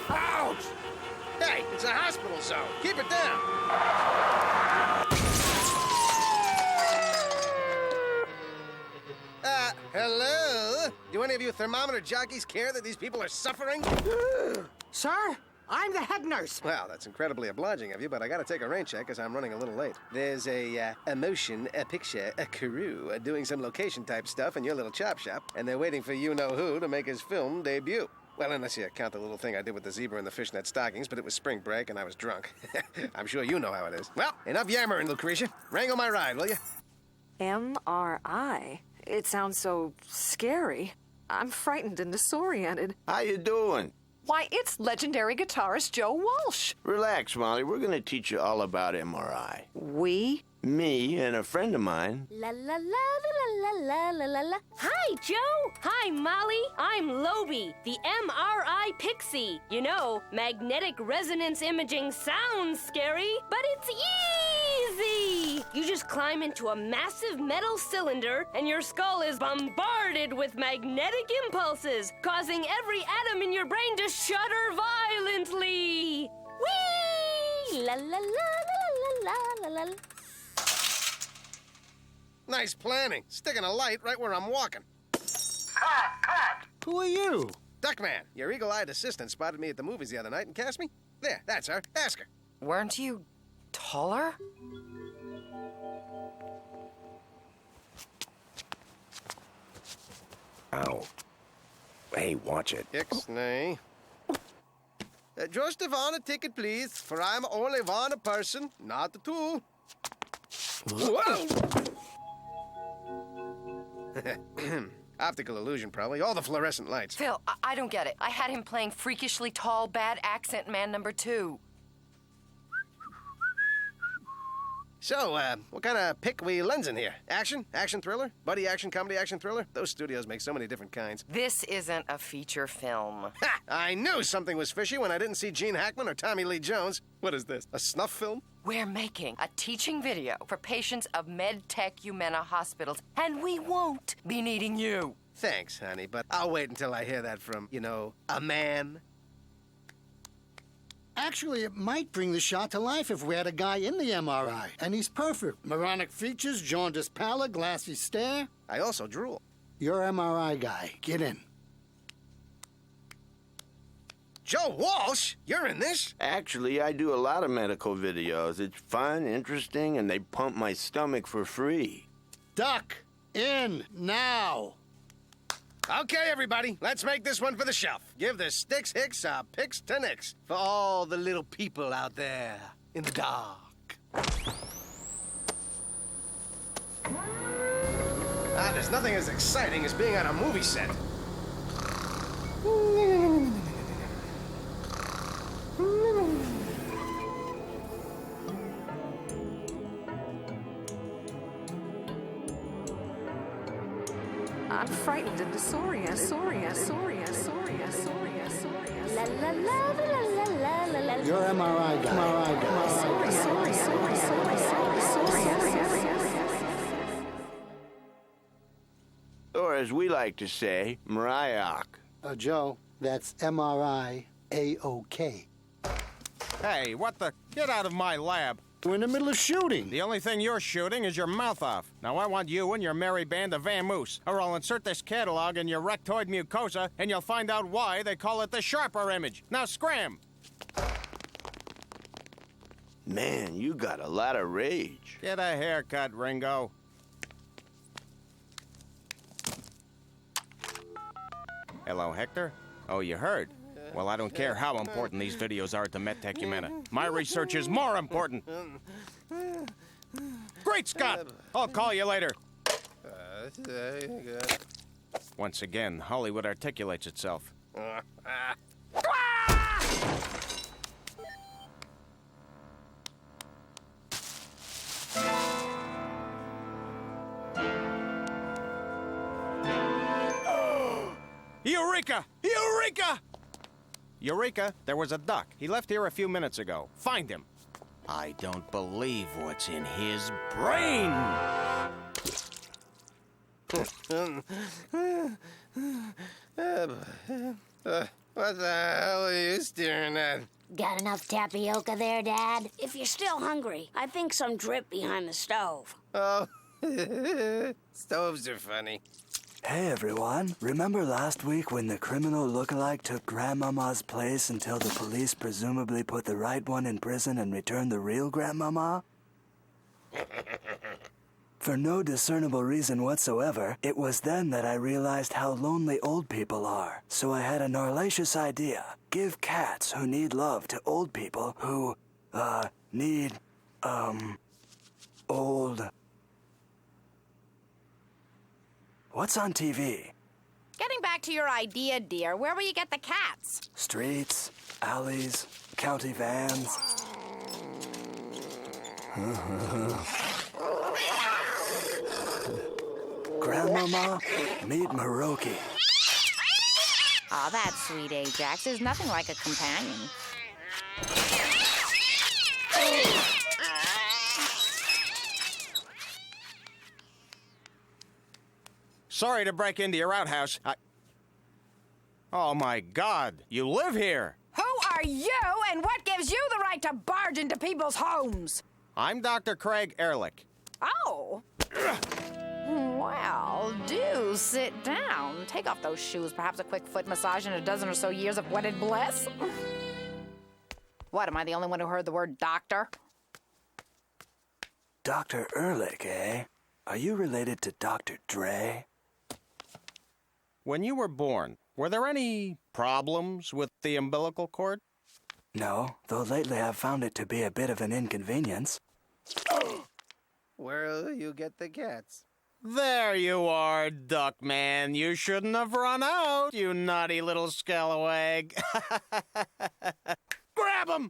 Ouch! Hey, it's a hospital zone. Keep it down. Hello? Do any of you thermometer jockeys care that these people are suffering? Sir, I'm the head nurse. Well, that's incredibly obliging of you, but I gotta take a rain check because I'm running a little late. There's a motion, a picture, a crew doing some location-type stuff in your little chop shop, and they're waiting for you-know-who to make his film debut. Well, unless you count the little thing I did with the zebra and the fishnet stockings, but it was spring break and I was drunk. I'm sure you know how it is. Well, enough yammering, Lucretia. Wrangle my ride, will you? MRI? It sounds so scary. I'm frightened and disoriented. How you doing? Why, it's legendary guitarist Joe Walsh. Relax, Molly. We're going to teach you all about MRI. We? Me and a friend of mine. La la la la la la la la. Hi, Joe. Hi, Molly. I'm Loby, the MRI Pixie. You know, magnetic resonance imaging sounds scary, but it's easy. You just climb into a massive metal cylinder, and your skull is bombarded with magnetic impulses, causing every atom in your brain to shudder violently. Whee! La la la la la la la la. Nice planning. Sticking a light right where I'm walking. Who are you? Duckman, your eagle-eyed assistant spotted me at the movies the other night and cast me. There, that's her. Ask her. Weren't you taller? Ow. Hey, watch it. Ixnay. Just Yvonne a ticket, please, for I'm only one a person, not a two. Whoa! Optical illusion, probably. All the fluorescent lights. Phil, I don't get it. I had him playing freakishly tall, bad accent man number 2. So, what kind of pick we lensing here? Action? Action thriller? Buddy action, comedy action thriller? Those studios make so many different kinds. This isn't a feature film. Ha! I knew something was fishy when I didn't see Gene Hackman or Tommy Lee Jones. What is this, a snuff film? We're making a teaching video for patients of MedTech Humana hospitals, and we won't be needing you. Thanks, honey, but I'll wait until I hear that from, a man. Actually, it might bring the shot to life if we had a guy in the MRI. And he's perfect. Moronic features, jaundiced pallor, glassy stare. I also drool. You're MRI guy. Get in. Joe Walsh? You're in this? Actually, I do a lot of medical videos. It's fun, interesting, and they pump my stomach for free. Duck, in, now. Okay, everybody, let's make this one for the shelf. Give the Sticks Hicks a picks to nix for all the little people out there in the dark. There's nothing as exciting as being on a movie set. I'm frightened and disoriented. La la la la la la la la. You're MRI guy. Or as we like to say, Mariah. Joe, that's MRI A-OK. Hey, what the? Get out of my lab. We're in the middle of shooting. The only thing you're shooting is your mouth off. Now, I want you and your merry band of vamoose, or I'll insert this catalog in your rectoid mucosa, and you'll find out why they call it the sharper image. Now, scram! Man, you got a lot of rage. Get a haircut, Ringo. Hello, Hector? Oh, you heard? Well, I don't care how important these videos are to MedTech Humana. My research is more important. Great Scott! I'll call you later. Once again, Hollywood articulates itself. Eureka! Eureka! Eureka, there was a duck. He left here a few minutes ago. Find him. I don't believe what's in his brain. What the hell are you staring at? Got enough tapioca there, Dad? If you're still hungry, I think some drip behind the stove. Oh, stoves are funny. Hey everyone, remember last week when the criminal lookalike took Grandmama's place until the police presumably put the right one in prison and returned the real Grandmama? For no discernible reason whatsoever, it was then that I realized how lonely old people are. So I had a gnarlacious idea. Give cats who need love to old people who, need, old... What's on TV? Getting back to your idea, dear, where will you get the cats? Streets, alleys, county vans. Grandmama, meet Maroki. Oh, that's sweet, Ajax. There's nothing like a companion. Sorry to break into your outhouse. Oh, my God. You live here. Who are you, and what gives you the right to barge into people's homes? I'm Dr. Craig Ehrlich. Oh. Well, do sit down. Take off those shoes. Perhaps a quick foot massage and a dozen or so years of wedded bliss. What, am I the only one who heard the word doctor? Dr. Ehrlich, eh? Are you related to Dr. Dre? When you were born, were there any problems with the umbilical cord? No, though lately I've found it to be a bit of an inconvenience. Where'll you get the cats? There you are, Duckman. You shouldn't have run out, you naughty little scalawag. Grab him!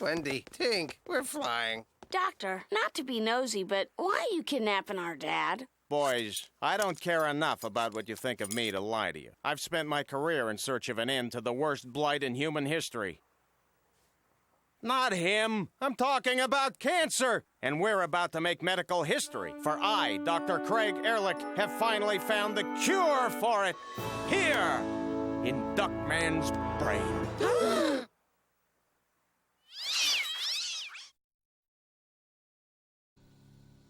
Wendy, Tink, we're flying. Doctor, not to be nosy, but why are you kidnapping our dad? Boys, I don't care enough about what you think of me to lie to you. I've spent my career in search of an end to the worst blight in human history. Not him. I'm talking about cancer. And we're about to make medical history. For I, Dr. Craig Ehrlich, have finally found the cure for it. Here, in Duckman's brain.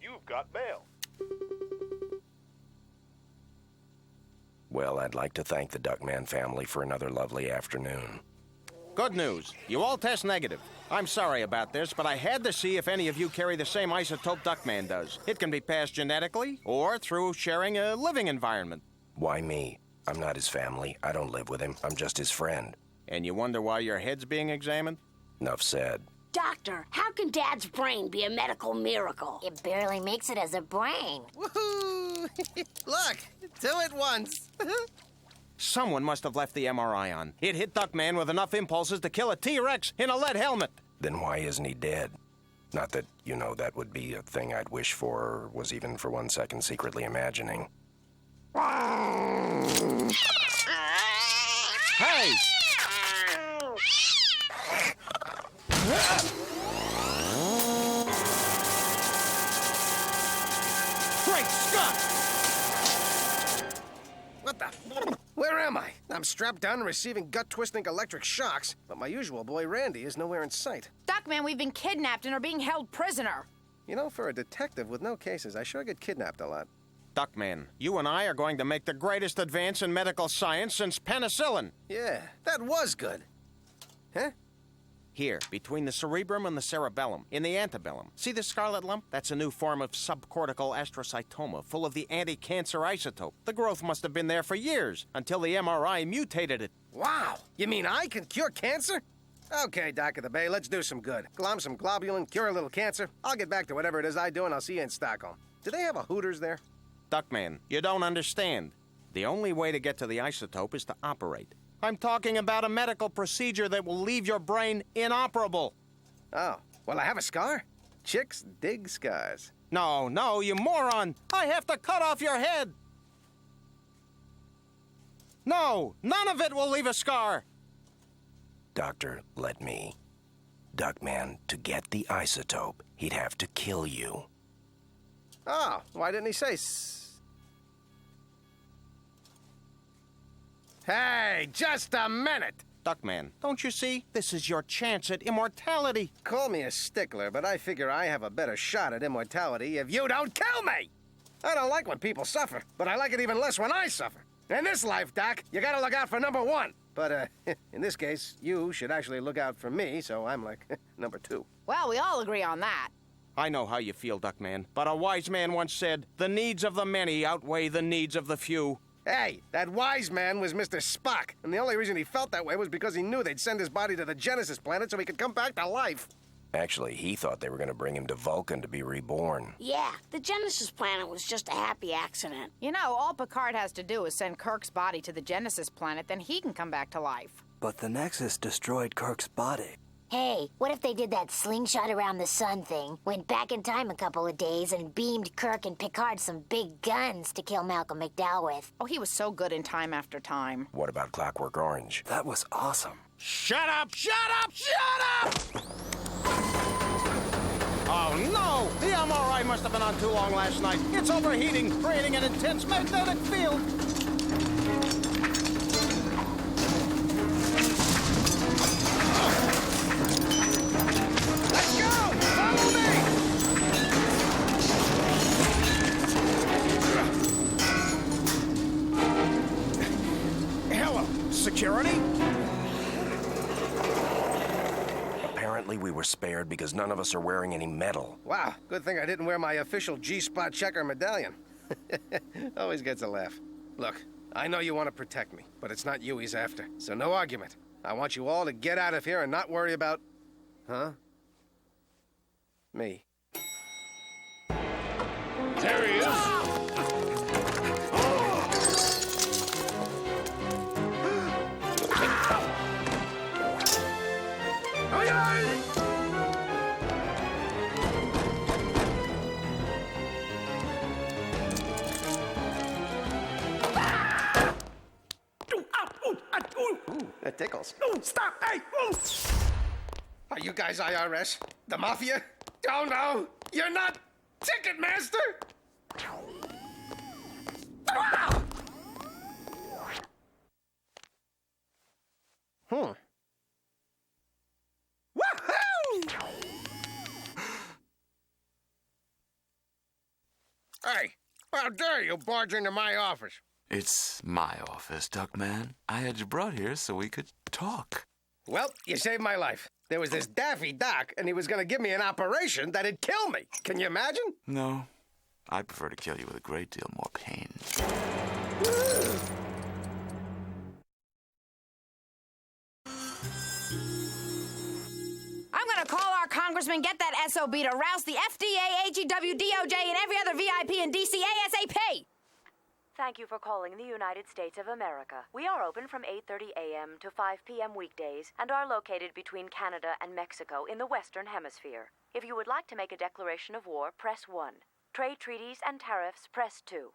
You've got mail. Well, I'd like to thank the Duckman family for another lovely afternoon. Good news. You all test negative. I'm sorry about this, but I had to see if any of you carry the same isotope Duckman does. It can be passed genetically or through sharing a living environment. Why me? I'm not his family. I don't live with him. I'm just his friend. And you wonder why your head's being examined? Enough said. Doctor, how can Dad's brain be a medical miracle? It barely makes it as a brain. Woohoo! Look, two at once. Someone must have left the MRI on. It hit Duckman with enough impulses to kill a T-Rex in a lead helmet. Then why isn't he dead? Not that, that would be a thing I'd wish for or was even for 1 second secretly imagining. Hey! Great Scott! What the? Where am I? I'm strapped down and receiving gut-twisting electric shocks, but my usual boy Randy is nowhere in sight. Duckman, we've been kidnapped and are being held prisoner. For a detective with no cases, I sure get kidnapped a lot. Duckman, you and I are going to make the greatest advance in medical science since penicillin. Yeah, that was good. Huh? Here, between the cerebrum and the cerebellum, in the antebellum. See this scarlet lump? That's a new form of subcortical astrocytoma, full of the anti-cancer isotope. The growth must have been there for years, until the MRI mutated it. Wow! You mean I can cure cancer? Okay, Doc of the Bay, let's do some good. Glom some globulin, cure a little cancer. I'll get back to whatever it is I do, and I'll see you in Stockholm. Do they have a Hooters there? Duckman, you don't understand. The only way to get to the isotope is to operate. I'm talking about a medical procedure that will leave your brain inoperable. Oh, well, I have a scar. Chicks dig scars. No, you moron! I have to cut off your head! No, none of it will leave a scar! Doctor, let me. Duckman, to get the isotope, he'd have to kill you. Oh, why didn't he say Hey, just a minute! Duckman, don't you see? This is your chance at immortality. Call me a stickler, but I figure I have a better shot at immortality if you don't kill me! I don't like when people suffer, but I like it even less when I suffer. In this life, Doc, you gotta look out for number one. But, in this case, you should actually look out for me, so I'm like number two. Well, we all agree on that. I know how you feel, Duckman, but a wise man once said, the needs of the many outweigh the needs of the few. Hey, that wise man was Mr. Spock, and the only reason he felt that way was because he knew they'd send his body to the Genesis planet so he could come back to life. Actually, he thought they were going to bring him to Vulcan to be reborn. Yeah, the Genesis planet was just a happy accident. You know, all Picard has to do is send Kirk's body to the Genesis planet, then he can come back to life. But the Nexus destroyed Kirk's body. Hey, what if they did that slingshot around the sun thing, went back in time a couple of days, and beamed Kirk and Picard some big guns to kill Malcolm McDowell with? Oh, he was so good in Time After Time. What about Clockwork Orange? That was awesome. Shut up! Shut up! Shut up! Oh, no! The MRI must have been on too long last night. It's overheating, creating an intense magnetic field. Let's go! Follow me! Hello, security? Apparently we were spared because none of us are wearing any metal. Wow, good thing I didn't wear my official G-spot checker medallion. Always gets a laugh. Look, I know you want to protect me, but it's not you he's after, so no argument. I want you all to get out of here and not worry about... Huh? Me. There he is! That tickles. Stop! Hey! Are you guys IRS? The Mafia? Oh, no! You're not Ticketmaster! Hmm. Woohoo! Hey, how dare you barge into my office? It's my office, Duckman. I had you brought here so we could talk. Well, you saved my life. There was this Daffy Doc, and he was gonna give me an operation that'd kill me. Can you imagine? No, I prefer to kill you with a great deal more pain. I'm gonna call our congressman, get that SOB to roust the FDA, AGW, DOJ, and every other VIP in DC ASAP! Thank you for calling the United States of America. We are open from 8:30 a.m. to 5 p.m. weekdays and are located between Canada and Mexico in the Western Hemisphere. If you would like to make a declaration of war, press 1. Trade treaties and tariffs, press 2.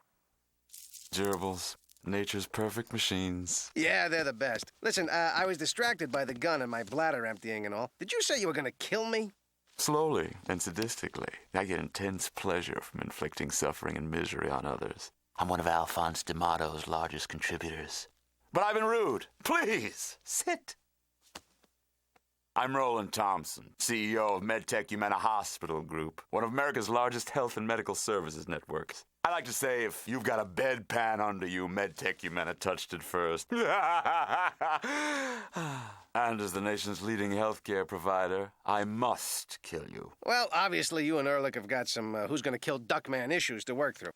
Gerbils, nature's perfect machines. Yeah, they're the best. Listen, I was distracted by the gun and my bladder emptying and all. Did you say you were gonna kill me? Slowly and sadistically, I get intense pleasure from inflicting suffering and misery on others. I'm one of Alphonse D'Amato's largest contributors. But I've been rude. Please, sit. I'm Roland Thompson, CEO of MedTech Humana Hospital Group, one of America's largest health and medical services networks. I like to say if you've got a bedpan under you, MedTech Humana touched it first. And as the nation's leading healthcare provider, I must kill you. Well, obviously you and Ehrlich have got some who's gonna kill Duckman issues to work through.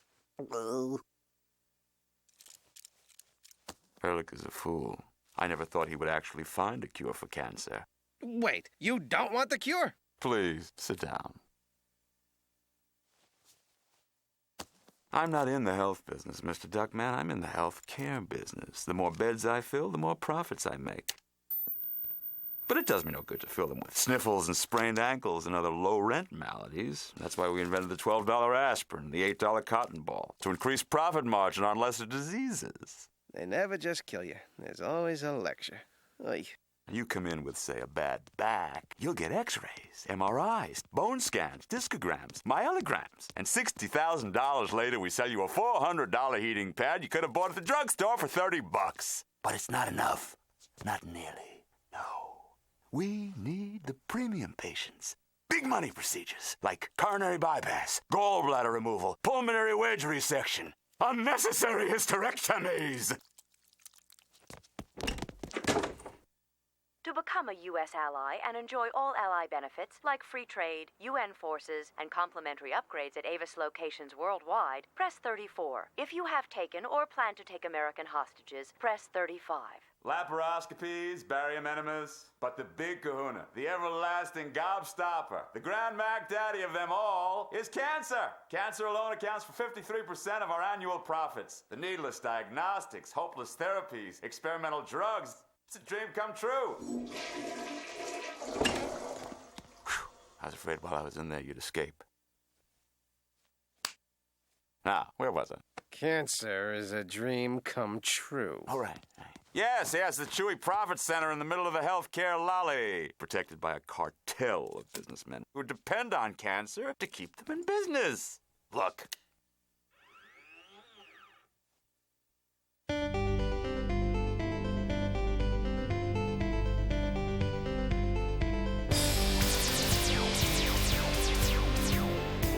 Ehrlich is a fool. I never thought he would actually find a cure for cancer. Wait, you don't want the cure? Please, sit down. I'm not in the health business, Mr. Duckman. I'm in the health care business. The more beds I fill, the more profits I make. But it does me no good to fill them with sniffles and sprained ankles and other low-rent maladies. That's why we invented the $12 aspirin, the $8 cotton ball, to increase profit margin on lesser diseases. They never just kill you. There's always a lecture. Oy. You come in with, say, a bad back, you'll get x-rays, MRIs, bone scans, discograms, myelograms. And $60,000 later, we sell you a $400 heating pad you could have bought at the drugstore for $30. But it's not enough. Not nearly. No. We need the premium patients. Big money procedures like coronary bypass, gallbladder removal, pulmonary wedge resection, unnecessary hysterectomies. To become a U.S. ally and enjoy all ally benefits like free trade, UN forces, and complimentary upgrades at Avis locations worldwide, press 34. If you have taken or plan to take American hostages, press 35. Laparoscopies, barium enemas, but the big kahuna, the everlasting gobstopper, the grand Mac Daddy of them all is cancer. Cancer alone accounts for 53% of our annual profits. The needless diagnostics, hopeless therapies, experimental drugs. It's a dream come true. Whew. I was afraid while I was in there you'd escape. Now, where was I? Cancer is a dream come true. All right. Yes, the Chewy Profit Center in the middle of the healthcare lolly. Protected by a cartel of businessmen who depend on cancer to keep them in business. Look.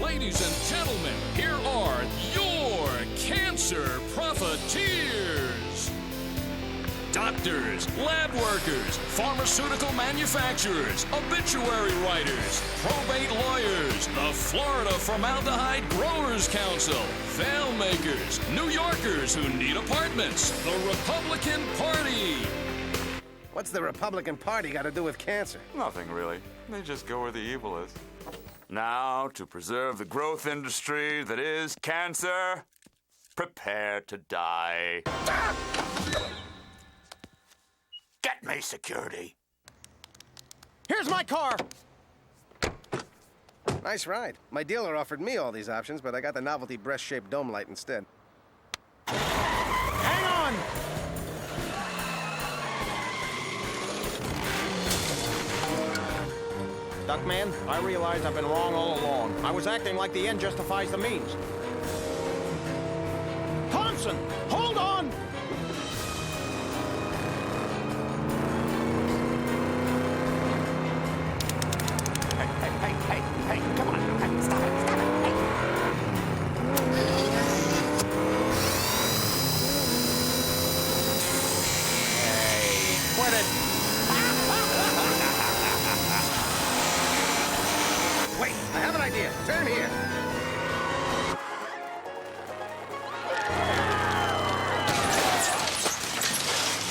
Ladies and gentlemen, here are your cancer profiteers. Doctors, lab workers, pharmaceutical manufacturers, obituary writers, probate lawyers, the Florida Formaldehyde Growers Council, veil makers, New Yorkers who need apartments, the Republican Party. What's the Republican Party got to do with cancer? Nothing, really. They just go where the evil is. Now, to preserve the growth industry that is cancer, prepare to die. Get me security. Here's my car. Nice ride. My dealer offered me all these options, but I got the novelty breast-shaped dome light instead. Hang on! Duckman, I realize I've been wrong all along. I was acting like the end justifies the means. Thompson, hold on! Hey, come on. Hey, stop it. Hey, quit it! Wait, I have an idea. Turn here.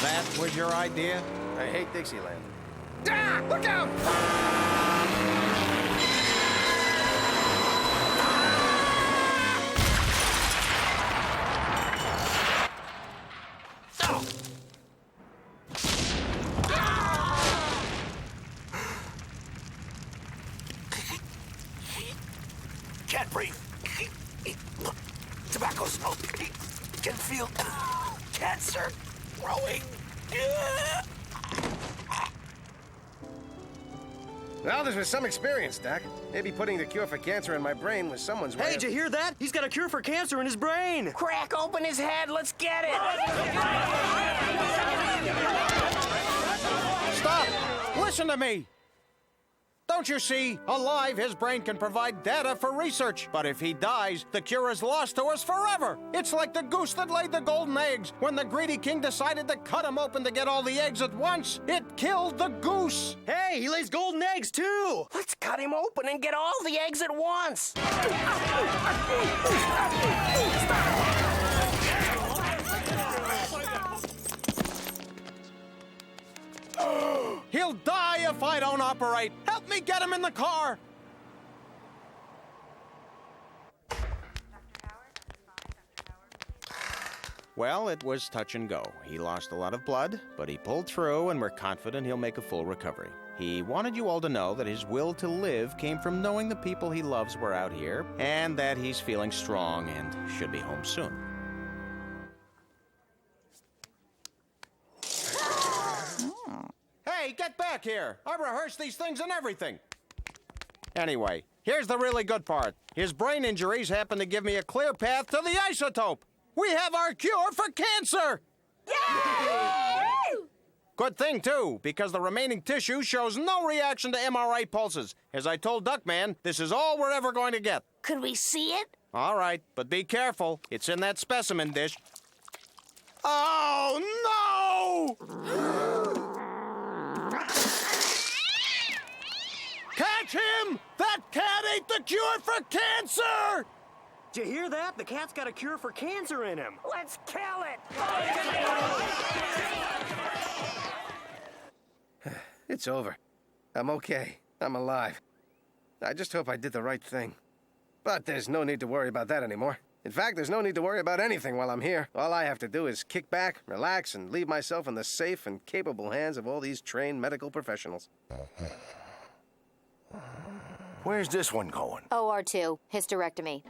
That was your idea? I hate Dixieland. Ah! Look out! Can't breathe. Tobacco smoke. Can feel cancer growing. Well, this was some experience, Doc. Maybe putting the cure for cancer in my brain was someone's way. Hey, did you hear that? He's got a cure for cancer in his brain. Crack open his head. Let's get it. Stop! Listen to me! Don't you see? Alive, his brain can provide data for research. But if he dies, the cure is lost to us forever. It's like the goose that laid the golden eggs. When the greedy king decided to cut him open to get all the eggs at once, it killed the goose. Hey, he lays golden eggs, too. Let's cut him open and get all the eggs at once. He'll die if I don't operate. Help me get him in the car. Well, it was touch and go. He lost a lot of blood, but he pulled through, and we're confident he'll make a full recovery. He wanted you all to know that his will to live came from knowing the people he loves were out here, and that he's feeling strong and should be home soon. Hey, get back here! I rehearsed these things and everything. Anyway, here's the really good part. His brain injuries happen to give me a clear path to the isotope. We have our cure for cancer! Yay! Good thing, too, because the remaining tissue shows no reaction to MRI pulses. As I told Duckman, this is all we're ever going to get. Could we see it? All right, but be careful. It's in that specimen dish. Oh, no! Catch him! That cat ate the cure for cancer! Did you hear that? The cat's got a cure for cancer in him. Let's kill it! It's over. I'm okay. I'm alive. I just hope I did the right thing. But there's no need to worry about that anymore. In fact, there's no need to worry about anything while I'm here. All I have to do is kick back, relax, and leave myself in the safe and capable hands of all these trained medical professionals. Where's this one going? OR2, hysterectomy.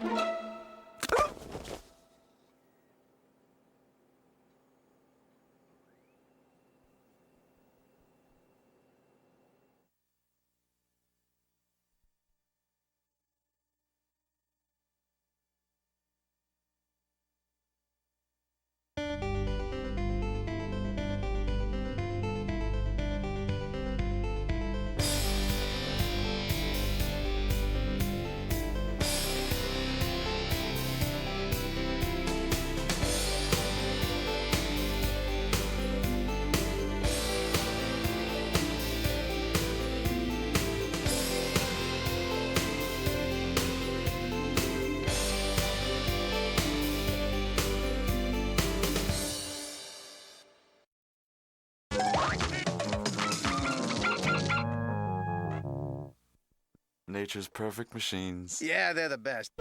Nature's perfect machines. Yeah, they're the best.